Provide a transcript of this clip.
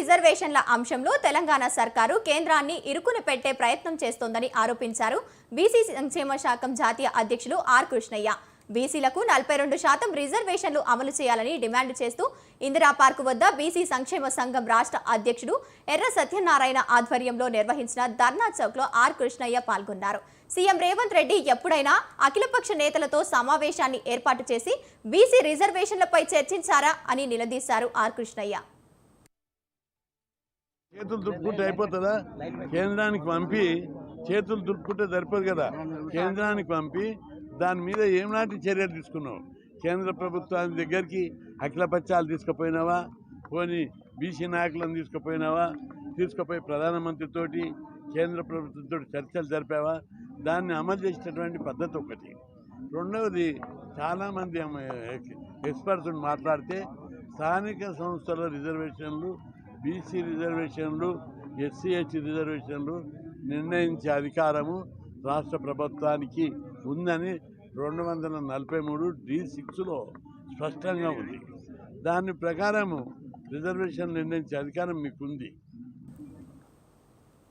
రిజర్వేషన్ల అంశంలో తెలంగాణ సర్కారు కేంద్రాన్ని ఇరుకున పెట్టే ప్రయత్నం చేస్తోందని ఆరోపించారు బీసీ సంక్షేమ శాఖ జాతీయ అధ్యక్షులు ఆర్ కృష్ణయ్య. బీసీలకు 42% రిజర్వేషన్లు అమలు చేయాలని డిమాండ్ చేస్తూ ఇందిరా పార్క్ వద్ద బీసీ సంక్షేమ సంఘం రాష్ట్ర అధ్యక్షుడు ఎర్ర సత్యనారాయణ ఆధ్వర్యంలో నిర్వహించిన ధర్నా చౌక్లో ఆర్ కృష్ణయ్య పాల్గొన్నారు. సీఎం రేవంత్ రెడ్డి ఎప్పుడైనా అఖిలపక్ష నేతలతో సమావేశాన్ని ఏర్పాటు చేసి బీసీ రిజర్వేషన్లపై చర్చించారా అని నిలదీశారు ఆర్ కృష్ణయ్య. చేతులు దులుపుకుంటే అయిపోతుందా? కేంద్రానికి పంపి చేతులు దులుపుకుంటే సరిపోదు కదా. కేంద్రానికి పంపి దాని మీద ఏనాటి చర్యలు తీసుకున్నావు? కేంద్ర ప్రభుత్వానికి దగ్గరికి అఖిలపక్షాలు తీసుకుపోయినావా? పోనీ బీసీ నాయకులను తీసుకుపోయినావా? తీసుకుపోయి ప్రధానమంత్రితోటి కేంద్ర ప్రభుత్వంతో చర్చలు జరిపావా? దాన్ని అమలు చేసేటటువంటి పద్ధతి ఒకటి. రెండవది, చాలామంది ఎక్స్పర్ట్స్ మాట్లాడితే స్థానిక సంస్థల రిజర్వేషన్లు, బీసీ రిజర్వేషన్లు, ఎస్సీ ఎస్టీ రిజర్వేషన్లు నిర్ణయించే అధికారము రాష్ట్ర ప్రభుత్వానికి ఉందని 243 D6లో స్పష్టంగా ఉంది. దాని ప్రకారము రిజర్వేషన్ నిర్ణయించే అధికారం మీకు ఉంది.